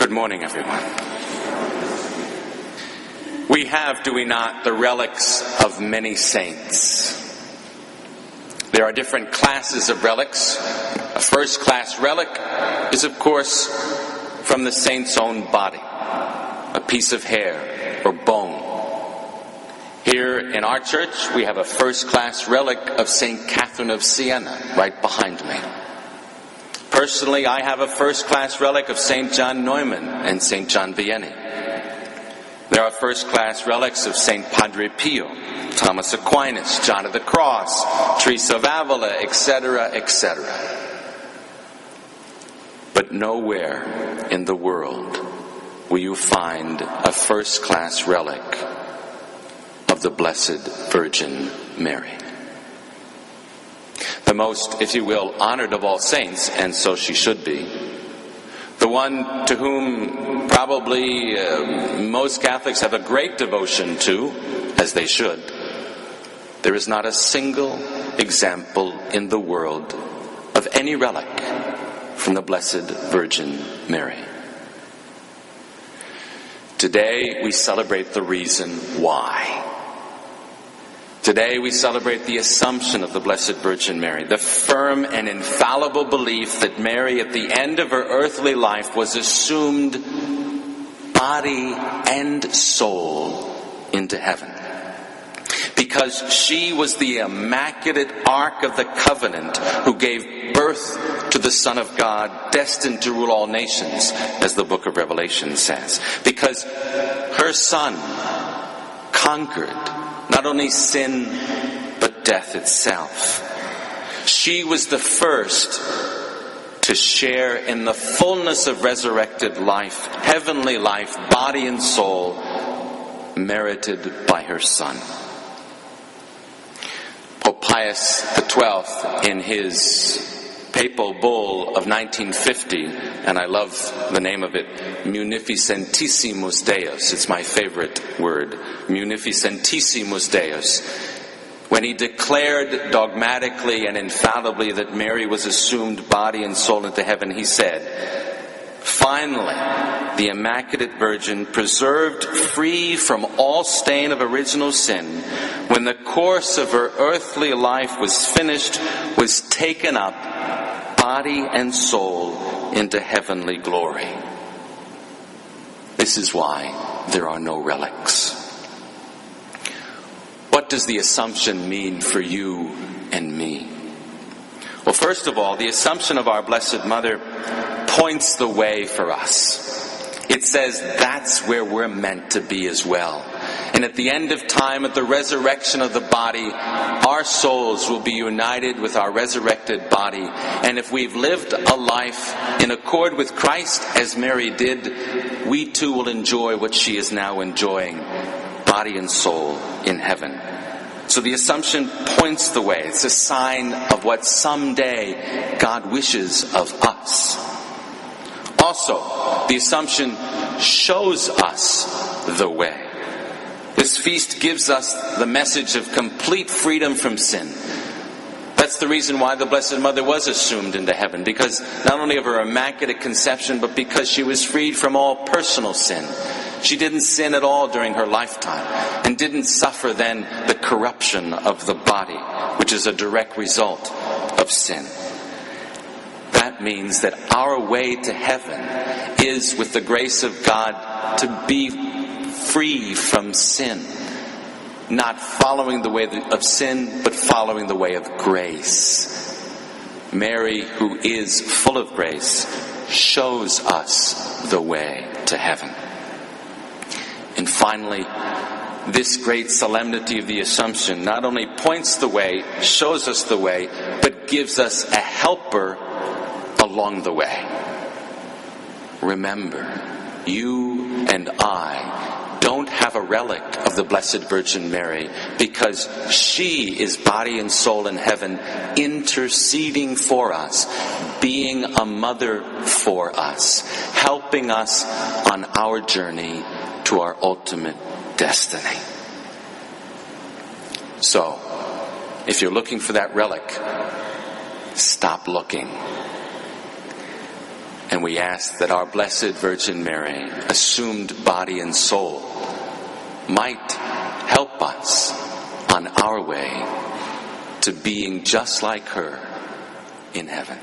Good morning, everyone. We have, do we not, the relics of many saints. There are different classes of relics. A first-class relic is, of course, from the saint's own body, a piece of hair or bone. Here in our church, we have a first-class relic of St. Catherine of Siena right behind me. Personally, I have a first-class relic of St. John Neumann and St. John Vianney. There are first-class relics of St. Padre Pio, Thomas Aquinas, John of the Cross, Teresa of Avila, etc., etc. But nowhere in the world will you find a first-class relic of the Blessed Virgin Mary. The most, if you will, honored of all saints, and so she should be, the one to whom probably most Catholics have a great devotion to, as they should. There is not a single example in the world of any relic from the Blessed Virgin Mary. Today we celebrate the reason why. Today we celebrate the Assumption of the Blessed Virgin Mary, the firm and infallible belief that Mary at the end of her earthly life was assumed body and soul into heaven. Because she was the Immaculate Ark of the Covenant who gave birth to the Son of God, destined to rule all nations, as the book of Revelation says. Because her Son conquered not only sin, but death itself. She was the first to share in the fullness of resurrected life, heavenly life, body and soul, merited by her Son. Pope Pius XII, in his papal bull of 1950, and I love the name of it, Munificentissimus Deus. It's my favorite word, Munificentissimus Deus. When he declared dogmatically and infallibly that Mary was assumed body and soul into heaven, he said, "Finally, the Immaculate Virgin, preserved free from all stain of original sin, when the course of her earthly life was finished, was taken up, body and soul, into heavenly glory." This is why there are no relics. What does the Assumption mean for you and me? Well, first of all, the Assumption of our Blessed Mother points the way for us. It says that's where we're meant to be as well. And at the end of time, at the resurrection of the body, our souls will be united with our resurrected body. And if we've lived a life in accord with Christ, as Mary did, we too will enjoy what she is now enjoying, body and soul in heaven. So the Assumption points the way. It's a sign of what someday God wishes of us. Also, the Assumption shows us the way. This feast gives us the message of complete freedom from sin. That's the reason why the Blessed Mother was assumed into heaven, because not only of her Immaculate Conception, but because she was freed from all personal sin. She didn't sin at all during her lifetime, and didn't suffer then the corruption of the body, which is a direct result of sin. That means that our way to heaven is, with the grace of God, to be free from sin. Not following the way of sin, but following the way of grace. Mary, who is full of grace, shows us the way to heaven. And finally, this great solemnity of the Assumption not only points the way, shows us the way, but gives us a helper along the way. Remember, you and I don't have a relic of the Blessed Virgin Mary, because she is body and soul in heaven, interceding for us, being a mother for us, helping us on our journey to our ultimate destiny. So, if you're looking for that relic, stop looking And we ask that our Blessed Virgin Mary, assumed body and soul, might help us on our way to being just like her in heaven.